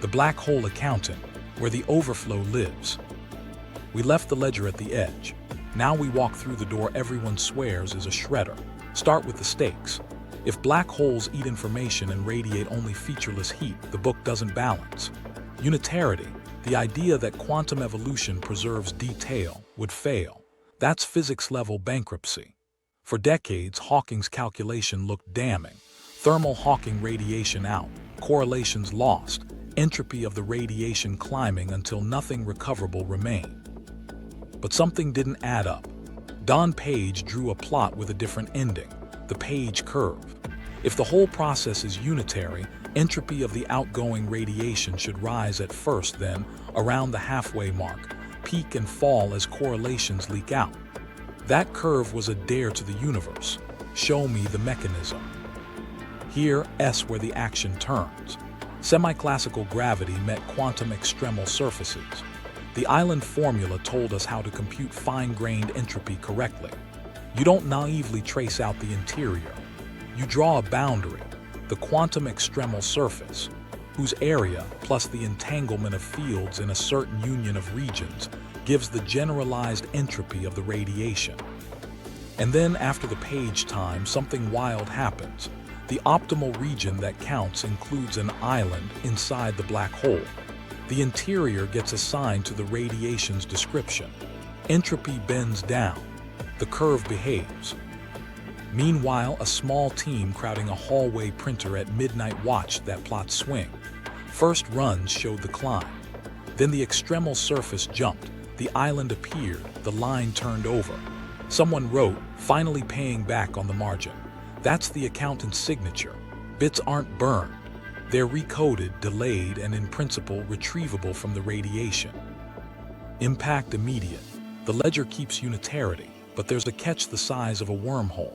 the black hole accountant, where the overflow lives. We left the ledger at the edge. Now we walk through the door everyone swears is a shredder. Start with the stakes. If black holes eat information and radiate only featureless heat, the book doesn't balance. Unitarity, the idea that quantum evolution preserves detail, would fail. That's physics-level bankruptcy. For decades, Hawking's calculation looked damning. Thermal Hawking radiation out, correlations lost, entropy of the radiation climbing until nothing recoverable remained. But something didn't add up. Don Page drew a plot with a different ending, the Page curve. If the whole process is unitary, entropy of the outgoing radiation should rise at first, then, around the halfway mark, peak and fall as correlations leak out. That curve was a dare to the universe. Show me the mechanism. Here, S where the action turns. Semi-classical gravity met quantum extremal surfaces. The island formula told us how to compute fine-grained entropy correctly. You don't naively trace out the interior. You draw a boundary, the quantum extremal surface, whose area plus the entanglement of fields in a certain union of regions gives the generalized entropy of the radiation. And then after the Page time, something wild happens. The optimal region that counts includes an island inside the black hole. The interior gets assigned to the radiation's description. Entropy bends down. The curve behaves. Meanwhile, a small team crowding a hallway printer at midnight watched that plot swing. First runs showed the climb. Then the extremal surface jumped. The island appeared. The line turned over. Someone wrote, finally paying back on the margin. That's the accountant's signature. Bits aren't burned. They're recoded, delayed, and in principle retrievable from the radiation. Impact immediate. The ledger keeps unitarity, but there's a catch the size of a wormhole.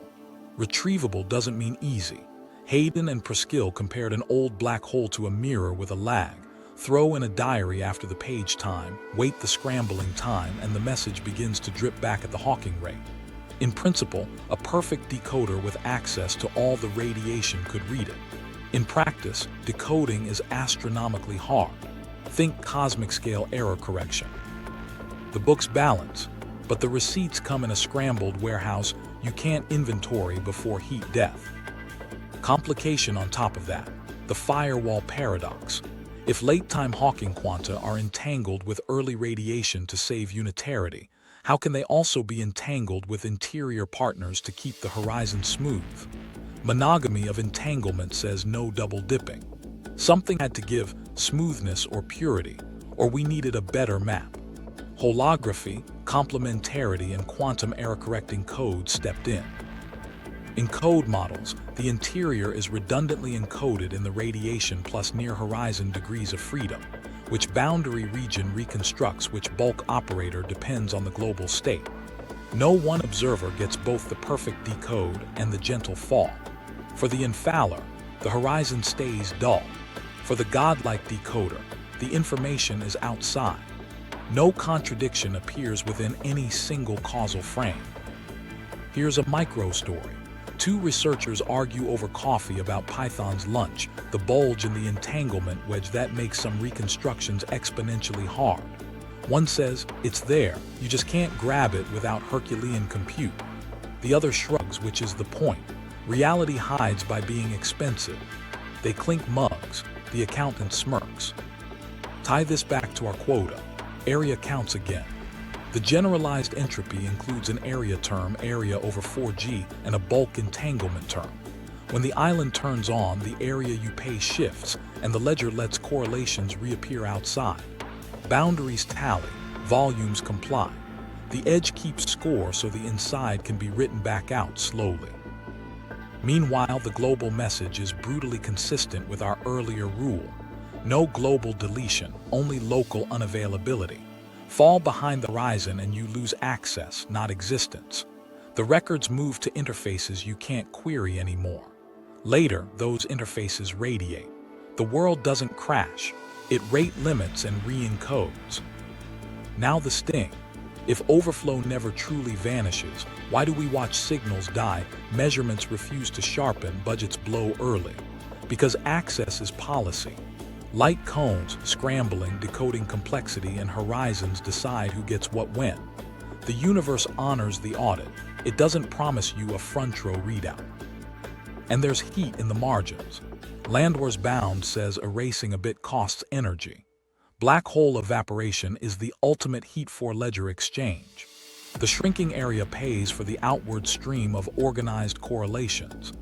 Retrievable doesn't mean easy. Hayden and Preskill compared an old black hole to a mirror with a lag. Throw in a diary after the Page time, wait the scrambling time, and the message begins to drip back at the Hawking rate. In principle, a perfect decoder with access to all the radiation could read it. In practice, decoding is astronomically hard. Think cosmic scale error correction. The books balance, but the receipts come in a scrambled warehouse you can't inventory before heat death. Complication on top of that, the firewall paradox. If late-time Hawking quanta are entangled with early radiation to save unitarity, how can they also be entangled with interior partners to keep the horizon smooth? Monogamy of entanglement says no double dipping. Something had to give smoothness or purity, or we needed a better map. Holography, complementarity, and quantum error-correcting code stepped in. In code models, the interior is redundantly encoded in the radiation plus near-horizon degrees of freedom. Which boundary region reconstructs which bulk operator depends on the global state. No one observer gets both the perfect decode and the gentle fall. For the infaller, the horizon stays dull. For the godlike decoder, the information is outside. No contradiction appears within any single causal frame. Here's a micro story. Two researchers argue over coffee about Python's lunch, the bulge in the entanglement wedge that makes some reconstructions exponentially hard. One says, it's there, you just can't grab it without Herculean compute. The other shrugs, which is the point. Reality hides by being expensive. They clink mugs, the accountant smirks. Tie this back to our quota. Area counts again. The generalized entropy includes an area term, area over 4G, and a bulk entanglement term. When the island turns on, the area you pay shifts, and the ledger lets correlations reappear outside. Boundaries tally, volumes comply. The edge keeps score so the inside can be written back out slowly. Meanwhile, the global message is brutally consistent with our earlier rule. No global deletion, only local unavailability. Fall behind the horizon and you lose access, not existence. The records move to interfaces you can't query anymore. Later, those interfaces radiate. The world doesn't crash. It rate limits and re-encodes. Now the sting. If overflow never truly vanishes, why do we watch signals die, measurements refuse to sharpen, budgets blow early? Because access is policy. Light cones, scrambling, decoding complexity, and horizons decide who gets what when. The universe honors the audit. It doesn't promise you a front row readout. And there's heat in the margins. Landwehr's bound says erasing a bit costs energy. Black hole evaporation is the ultimate heat-for-ledger exchange. The shrinking area pays for the outward stream of organized correlations.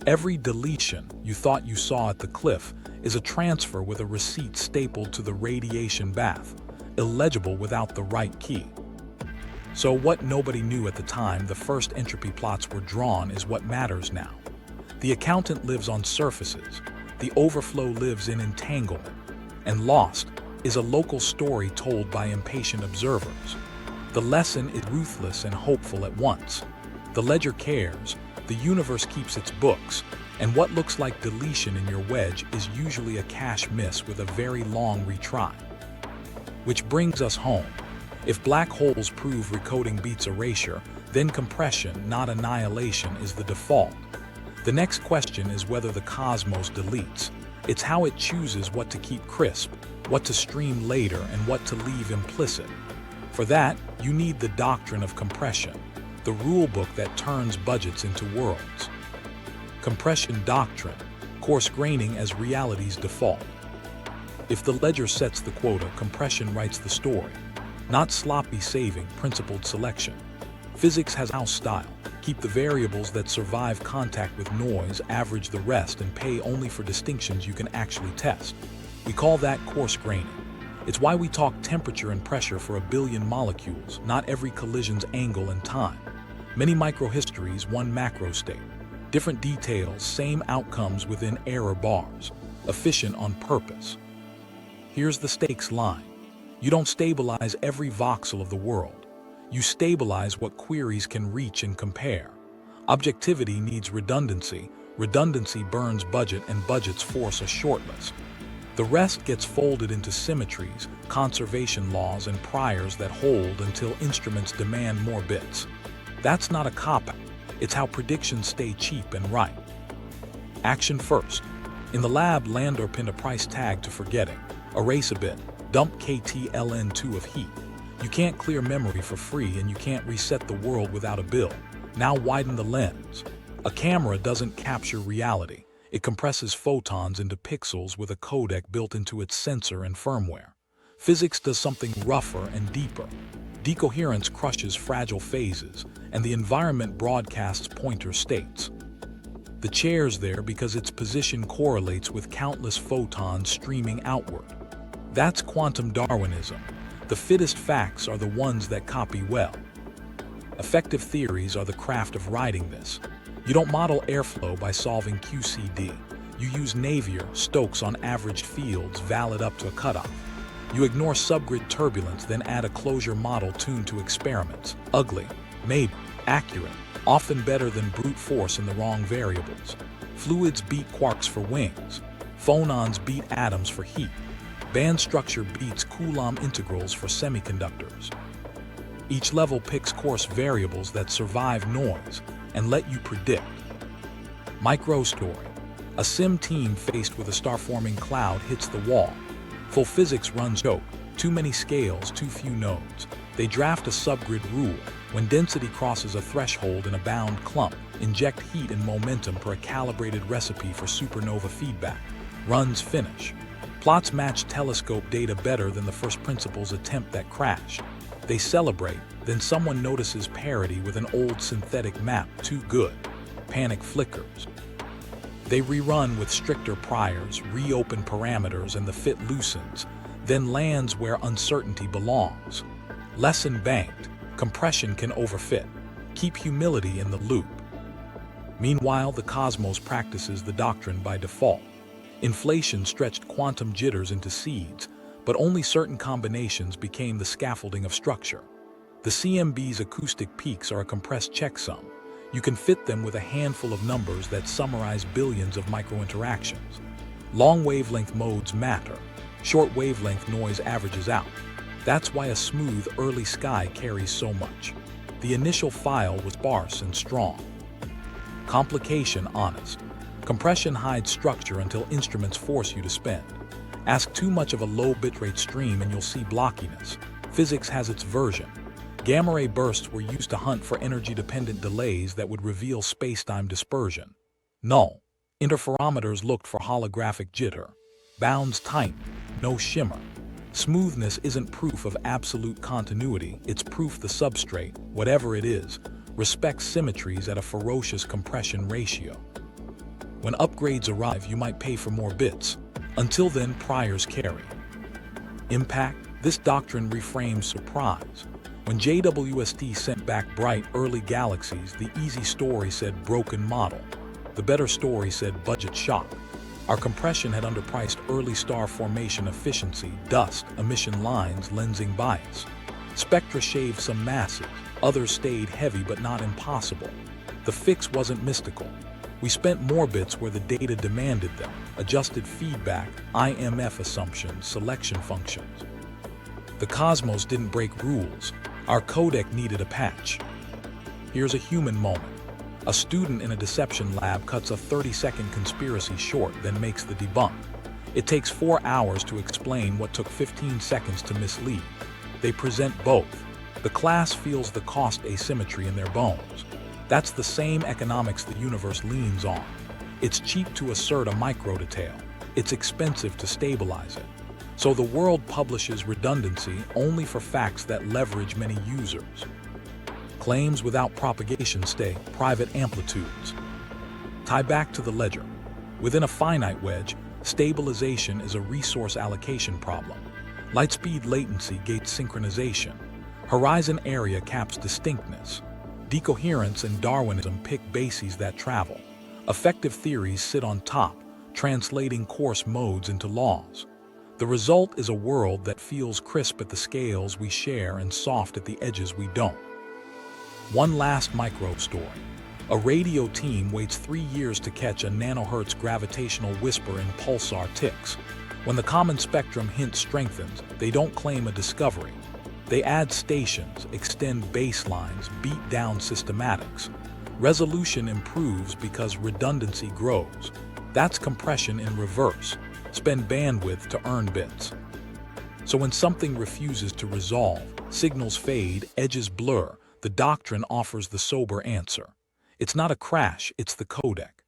Every deletion you thought you saw at the cliff is a transfer with a receipt stapled to the radiation bath, illegible without the right key. So what nobody knew at the time the first entropy plots were drawn is what matters now. The accountant lives on surfaces, the overflow lives in entanglement, and lost is a local story told by impatient observers. The lesson is ruthless and hopeful at once. The ledger cares, the universe keeps its books, and what looks like deletion in your wedge is usually a cache miss with a very long retry. Which brings us home. If black holes prove recoding beats erasure, then compression, not annihilation, is the default. The next question is whether the cosmos deletes. It's how it chooses what to keep crisp, what to stream later, and what to leave implicit. For that, you need the doctrine of compression, the rulebook that turns budgets into worlds. Compression doctrine, coarse-graining as reality's default. If the ledger sets the quota, compression writes the story. Not sloppy saving, principled selection. Physics has house style. Keep the variables that survive contact with noise, average the rest, and pay only for distinctions you can actually test. We call that coarse-graining. It's why we talk temperature and pressure for a billion molecules, not every collision's angle and time. Many microhistories, one macro state. Different details, same outcomes within error bars. Efficient on purpose. Here's the stakes line. You don't stabilize every voxel of the world. You stabilize what queries can reach and compare. Objectivity needs redundancy. Redundancy burns budget, and budgets force a shortlist. The rest gets folded into symmetries, conservation laws, and priors that hold until instruments demand more bits. That's not a cop-out. It's how predictions stay cheap and right. Action first. In the lab, Landor pinned a price tag to forgetting. Erase a bit. Dump KTLN2 of heat. You can't clear memory for free, and you can't reset the world without a bill. Now widen the lens. A camera doesn't capture reality. It compresses photons into pixels with a codec built into its sensor and firmware. Physics does something rougher and deeper. Decoherence crushes fragile phases, and the environment broadcasts pointer states. The chair's there because its position correlates with countless photons streaming outward. That's quantum Darwinism. The fittest facts are the ones that copy well. Effective theories are the craft of writing this. You don't model airflow by solving QCD. You use Navier, Stokes on averaged fields valid up to a cutoff. You ignore subgrid turbulence, then add a closure model tuned to experiments. Ugly, maybe, accurate, often better than brute force in the wrong variables. Fluids beat quarks for wings. Phonons beat atoms for heat. Band structure beats Coulomb integrals for semiconductors. Each level picks coarse variables that survive noise and let you predict. Micro story. A sim team faced with a star-forming cloud hits the wall. Full physics runs joke. Too many scales, too few nodes. They draft a subgrid rule. When density crosses a threshold in a bound clump, inject heat and momentum per a calibrated recipe for supernova feedback. Runs finish. Plots match telescope data better than the first principles attempt that crashed. They celebrate, then someone notices parity with an old synthetic map too good. Panic flickers. They rerun with stricter priors, reopen parameters, and the fit loosens, then lands where uncertainty belongs. Lesson banked. Compression can overfit. Keep humility in the loop. Meanwhile, the cosmos practices the doctrine by default. Inflation stretched quantum jitters into seeds, but only certain combinations became the scaffolding of structure. The CMB's acoustic peaks are a compressed checksum. You can fit them with a handful of numbers that summarize billions of microinteractions. Long wavelength modes matter. Short wavelength noise averages out. That's why a smooth early sky carries so much. The initial file was sparse and strong. Complication honest. Compression hides structure until instruments force you to spend. Ask too much of a low bitrate stream and you'll see blockiness. Physics has its version. Gamma-ray bursts were used to hunt for energy-dependent delays that would reveal spacetime dispersion. Null. Interferometers looked for holographic jitter. Bounds tight, no shimmer. Smoothness isn't proof of absolute continuity, it's proof the substrate, whatever it is, respects symmetries at a ferocious compression ratio. When upgrades arrive, you might pay for more bits. Until then, priors carry. Impact. This doctrine reframes surprise. When JWST sent back bright early galaxies, the easy story said broken model. The better story said budget shock. Our compression had underpriced early star formation efficiency, dust, emission lines, lensing bias. Spectra shaved some masses, others stayed heavy but not impossible. The fix wasn't mystical. We spent more bits where the data demanded them, adjusted feedback, IMF assumptions, selection functions. The cosmos didn't break rules. Our codec needed a patch. Here's a human moment. A student in a deception lab cuts a 30-second conspiracy short, then makes the debunk. It takes 4 hours to explain what took 15 seconds to mislead. They present both. The class feels the cost asymmetry in their bones. That's the same economics the universe leans on. It's cheap to assert a micro-detail. It's expensive to stabilize it. So the world publishes redundancy only for facts that leverage many users. Claims without propagation stay private amplitudes. Tie back to the ledger. Within a finite wedge, stabilization is a resource allocation problem. Lightspeed latency gates synchronization. Horizon area caps distinctness. Decoherence and Darwinism pick bases that travel. Effective theories sit on top, translating coarse modes into laws. The result is a world that feels crisp at the scales we share and soft at the edges we don't. One last micro story. A radio team waits 3 years to catch a nanohertz gravitational whisper in pulsar ticks. When the common spectrum hint strengthens, they don't claim a discovery. They add stations, extend baselines, beat down systematics. Resolution improves because redundancy grows. That's compression in reverse. Spend bandwidth to earn bits. So when something refuses to resolve, signals fade, edges blur, the doctrine offers the sober answer. It's not a crash, it's the codec.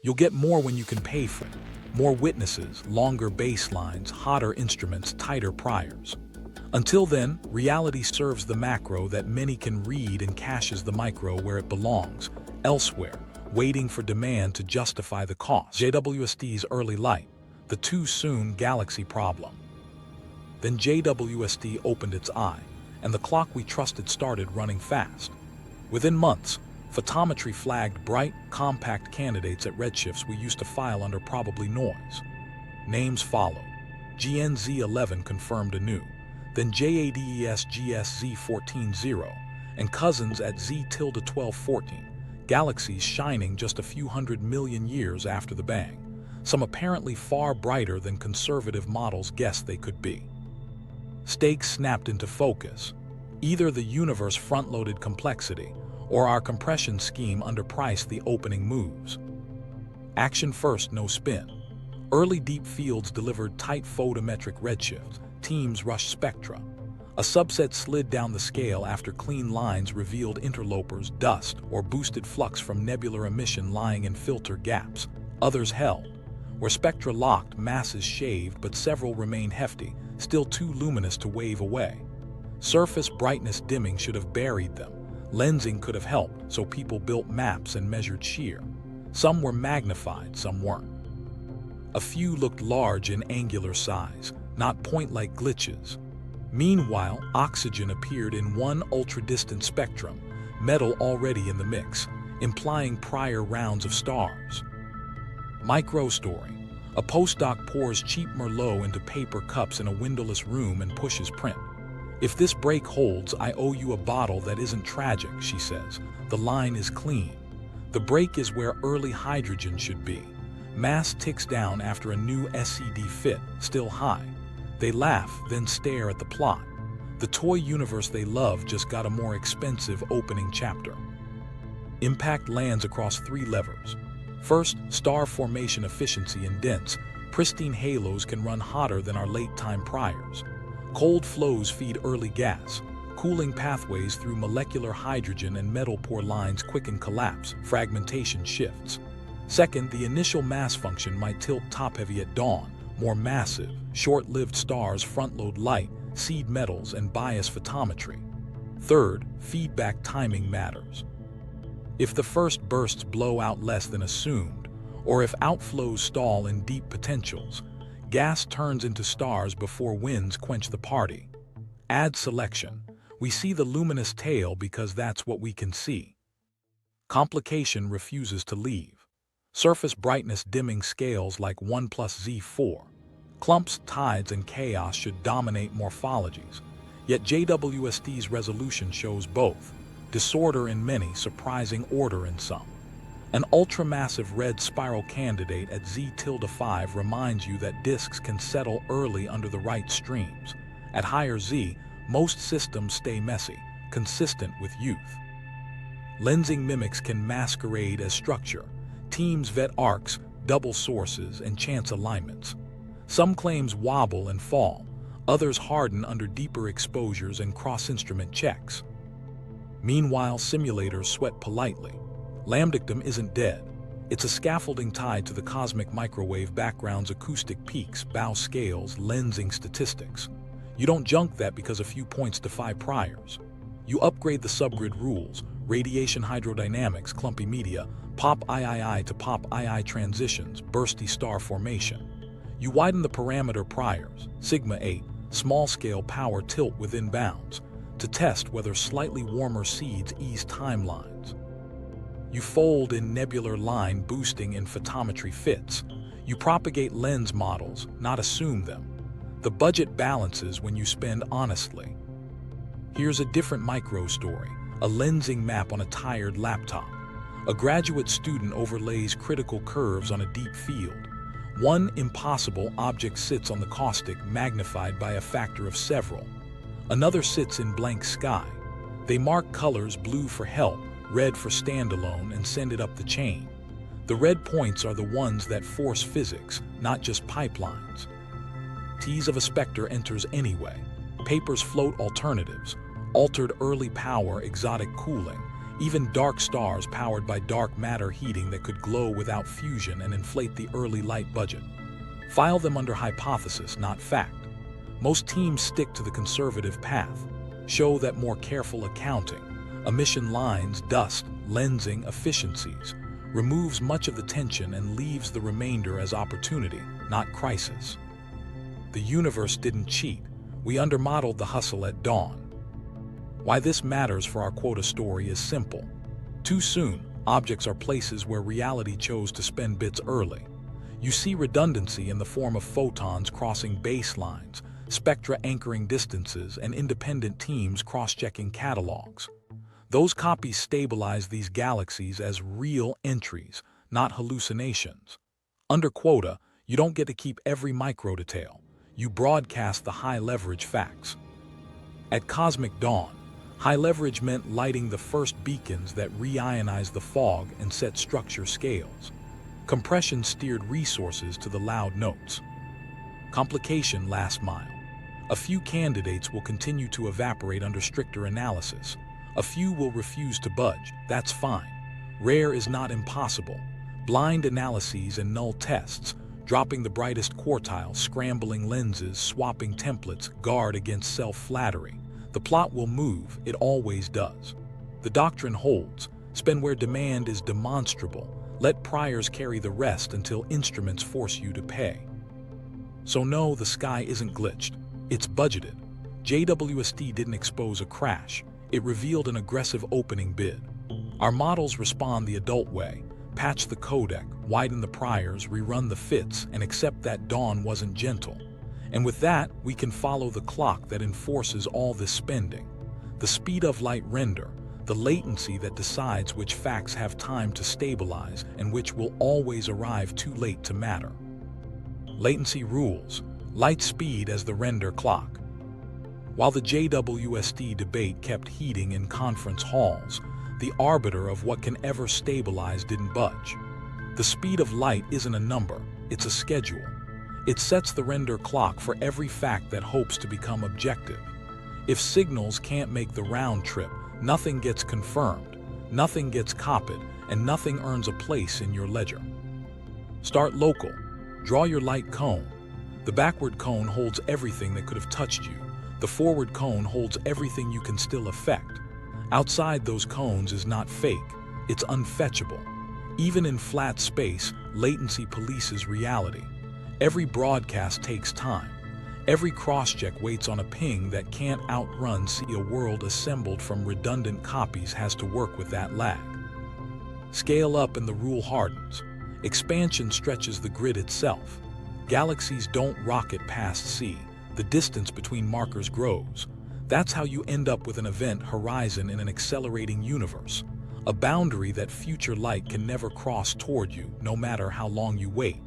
You'll get more when you can pay for it. More witnesses, longer baselines, hotter instruments, tighter priors. Until then, reality serves the macro that many can read and caches the micro where it belongs, elsewhere, waiting for demand to justify the cost. JWST's early light, the too soon galaxy problem. Then JWST opened its eye, and the clock we trusted started running fast. Within months, photometry flagged bright, compact candidates at redshifts we used to file under probably noise. Names followed. GNZ11 confirmed anew, then JADES GSZ140, and cousins at Z-1214, galaxies shining just a few 100 million years after the bang, some apparently far brighter than conservative models guessed they could be. Stakes snapped into focus. Either the universe front-loaded complexity, or our compression scheme underpriced the opening moves. Action first, no spin. Early deep fields delivered tight photometric redshifts, teams rushed spectra. A subset slid down the scale after clean lines revealed interlopers, dust, or boosted flux from nebular emission lying in filter gaps. Others held. Where spectra locked, masses shaved, but several remained hefty, still too luminous to wave away. Surface brightness dimming should have buried them. Lensing could have helped, so people built maps and measured shear. Some were magnified, some weren't. A few looked large in angular size, not point-like glitches. Meanwhile, oxygen appeared in one ultra-distant spectrum, metal already in the mix, implying prior rounds of stars. Micro story. A postdoc pours cheap Merlot into paper cups in a windowless room and pushes print. If this break holds, I owe you a bottle that isn't tragic, she says. The line is clean. The break is where early hydrogen should be. Mass ticks down after a new SED fit, still high. They laugh, then stare at the plot. The toy universe they love just got a more expensive opening chapter. Impact lands across 3 levers. First, star formation efficiency in dense, pristine halos can run hotter than our late-time priors. Cold flows feed early gas. Cooling pathways through molecular hydrogen and metal pore lines quicken collapse, fragmentation shifts. Second, the initial mass function might tilt top-heavy at dawn. More massive, short-lived stars front-load light, seed metals, and bias photometry. Third, feedback timing matters. If the first bursts blow out less than assumed, or if outflows stall in deep potentials, gas turns into stars before winds quench the party. Add selection. We see the luminous tail because that's what we can see. Complication refuses to leave. Surface brightness dimming scales like 1 plus Z4. Clumps, tides, and chaos should dominate morphologies. Yet JWST's resolution shows both. Disorder in many, surprising order in some. An ultramassive red spiral candidate at Z-5 reminds you that disks can settle early under the right streams. At higher Z, most systems stay messy, consistent with youth. Lensing mimics can masquerade as structure. Teams vet arcs, double sources, and chance alignments. Some claims wobble and fall. Others harden under deeper exposures and cross-instrument checks. Meanwhile, simulators sweat politely. Lambdictum isn't dead. It's a scaffolding tied to the cosmic microwave background's acoustic peaks, bow scales, lensing statistics. You don't junk that because a few points defy priors. You upgrade the subgrid rules, radiation hydrodynamics, clumpy media, pop III to pop II transitions, bursty star formation. You widen the parameter priors, sigma 8, small-scale power tilt within bounds, to test whether slightly warmer seeds ease timelines. You fold in nebular line boosting in photometry fits. You propagate lens models, not assume them. The budget balances when you spend honestly. Here's a different micro story, a lensing map on a tired laptop. A graduate student overlays critical curves on a deep field. One impossible object sits on the caustic, magnified by a factor of several. Another sits in blank sky. They mark colors blue for help, red for standalone, and send it up the chain. The red points are the ones that force physics, not just pipelines. Tease of a specter enters anyway. Papers float alternatives, altered early power, exotic cooling, even dark stars powered by dark matter heating that could glow without fusion and inflate the early light budget. File them under hypothesis, not fact. Most teams stick to the conservative path. Show that more careful accounting, emission lines, dust, lensing, efficiencies, removes much of the tension and leaves the remainder as opportunity, not crisis. The universe didn't cheat. We undermodeled the hustle at dawn. Why this matters for our quota story is simple. Too soon, objects are places where reality chose to spend bits early. You see redundancy in the form of photons crossing baselines, spectra anchoring distances, and independent teams cross-checking catalogs. Those copies stabilize these galaxies as real entries, not hallucinations. Under quota, you don't get to keep every micro-detail. You broadcast the high-leverage facts. At cosmic dawn, high leverage meant lighting the first beacons that re-ionize the fog and set structure scales. Compression steered resources to the loud notes. Complication last mile. A few candidates will continue to evaporate under stricter analysis. A few will refuse to budge. That's fine. Rare is not impossible. Blind analyses and null tests, dropping the brightest quartile, scrambling lenses, swapping templates, guard against self-flattery. The plot will move, it always does. The doctrine holds, spend where demand is demonstrable, let priors carry the rest until instruments force you to pay. So no, the sky isn't glitched, it's budgeted. JWST didn't expose a crash, it revealed an aggressive opening bid. Our models respond the adult way, patch the codec, widen the priors, rerun the fits, and accept that dawn wasn't gentle. And with that, we can follow the clock that enforces all this spending. The speed of light render, the latency that decides which facts have time to stabilize and which will always arrive too late to matter. Latency rules, light speed as the render clock. While the JWST debate kept heating in conference halls, the arbiter of what can ever stabilize didn't budge. The speed of light isn't a number, it's a schedule. It sets the render clock for every fact that hopes to become objective. If signals can't make the round trip, nothing gets confirmed, nothing gets copied, and nothing earns a place in your ledger. Start local. Draw your light cone. The backward cone holds everything that could have touched you. The forward cone holds everything you can still affect. Outside those cones is not fake, it's unfetchable. Even in flat space, latency polices reality. Every broadcast takes time. Every crosscheck waits on a ping that can't outrun. See, a world assembled from redundant copies has to work with that lag. Scale up and the rule hardens. Expansion stretches the grid itself. Galaxies don't rocket past C. The distance between markers grows. That's how you end up with an event horizon in an accelerating universe. A boundary that future light can never cross toward you, no matter how long you wait.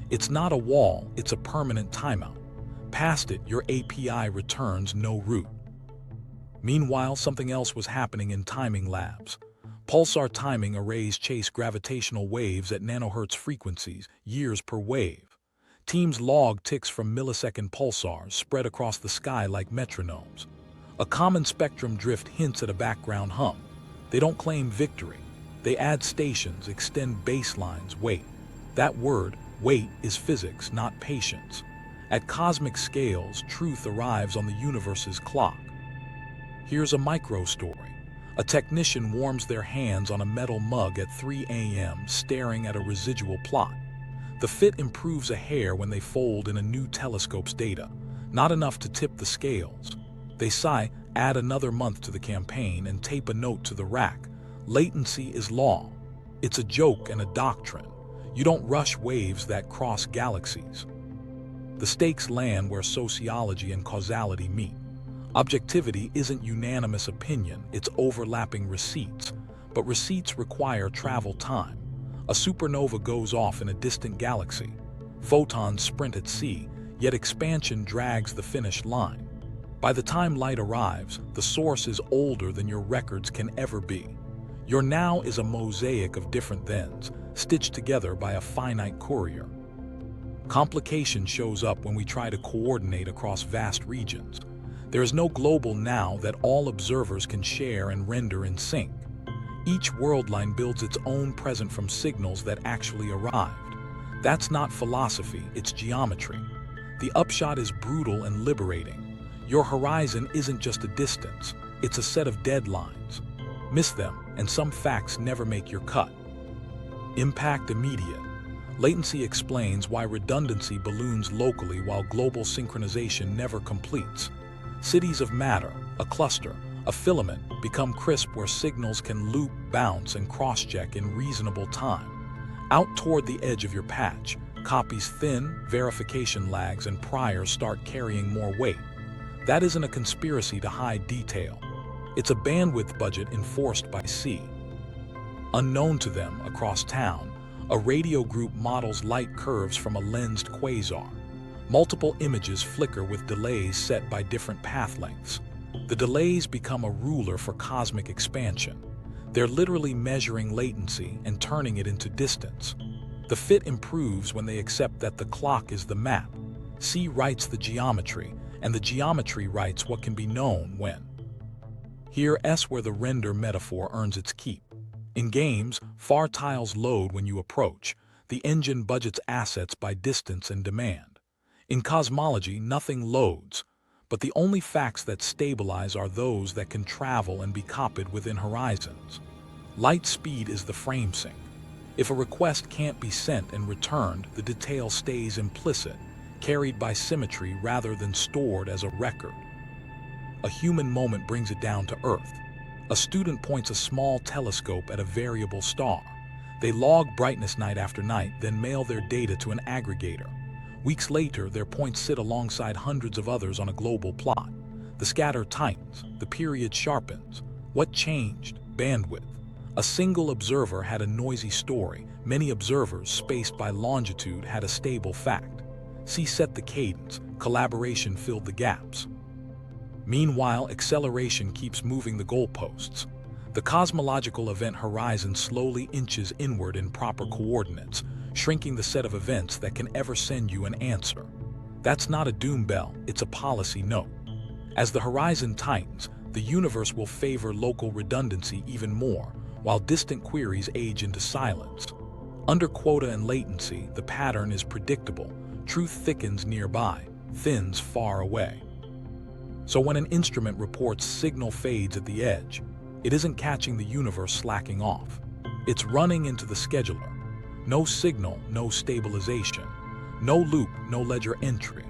It's not a wall, it's a permanent timeout. Past it, your API returns no route. Meanwhile, something else was happening in timing labs. Pulsar timing arrays chase gravitational waves at nanohertz frequencies, years per wave. Teams log ticks from millisecond pulsars spread across the sky like metronomes. A common spectrum drift hints at a background hum. They don't claim victory. They add stations, extend baselines, wait. That word, wait, is physics, not patience. At cosmic scales, truth arrives on the universe's clock. Here's a micro story. A technician warms their hands on a metal mug at 3 a.m., staring at a residual plot. The fit improves a hair when they fold in a new telescope's data, not enough to tip the scales. They sigh, add another month to the campaign, and tape a note to the rack. Latency is law. It's a joke and a doctrine. You don't rush waves that cross galaxies. The stakes land where sociology and causality meet. Objectivity isn't unanimous opinion, it's overlapping receipts. But receipts require travel time. A supernova goes off in a distant galaxy. Photons sprint at sea, yet expansion drags the finish line. By the time light arrives, the source is older than your records can ever be. Your now is a mosaic of different thens, stitched together by a finite courier. Complication shows up when we try to coordinate across vast regions. There is no global now that all observers can share and render in sync. Each world line builds its own present from signals that actually arrived. That's not philosophy, it's geometry. The upshot is brutal and liberating. Your horizon isn't just a distance, it's a set of deadlines. Miss them, and some facts never make your cut. Impact immediate. Latency explains why redundancy balloons locally while global synchronization never completes. Cities of matter, a cluster, a filament, become crisp where signals can loop, bounce, and cross-check in reasonable time. Out toward the edge of your patch, copies thin, verification lags, and priors start carrying more weight. That isn't a conspiracy to hide detail. It's a bandwidth budget enforced by C. Unknown to them, across town, a radio group models light curves from a lensed quasar. Multiple images flicker with delays set by different path lengths. The delays become a ruler for cosmic expansion. They're literally measuring latency and turning it into distance. The fit improves when they accept that the clock is the map. C writes the geometry, and the geometry writes what can be known when. Here S where the render metaphor earns its keep. In games, far tiles load when you approach. The engine budgets assets by distance and demand. In cosmology, nothing loads, but the only facts that stabilize are those that can travel and be copied within horizons. Light speed is the frame sync. If a request can't be sent and returned, the detail stays implicit, carried by symmetry rather than stored as a record. A human moment brings it down to Earth. A student points a small telescope at a variable star. They log brightness night after night, then mail their data to an aggregator. Weeks later, their points sit alongside hundreds of others on a global plot. The scatter tightens, the period sharpens. What changed? Bandwidth. A single observer had a noisy story. Many observers, spaced by longitude, had a stable fact. C set the cadence. Collaboration filled the gaps. Meanwhile, acceleration keeps moving the goalposts. The cosmological event horizon slowly inches inward in proper coordinates, shrinking the set of events that can ever send you an answer. That's not a doom bell, it's a policy note. As the horizon tightens, the universe will favor local redundancy even more, while distant queries age into silence. Under quota and latency, the pattern is predictable. Truth thickens nearby, thins far away. So when an instrument reports signal fades at the edge, it isn't catching the universe slacking off. It's running into the scheduler. No signal, no stabilization. No loop, no ledger entry.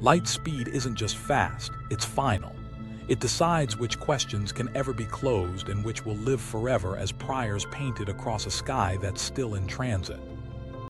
Light speed isn't just fast, it's final. It decides which questions can ever be closed and which will live forever as priors painted across a sky that's still in transit.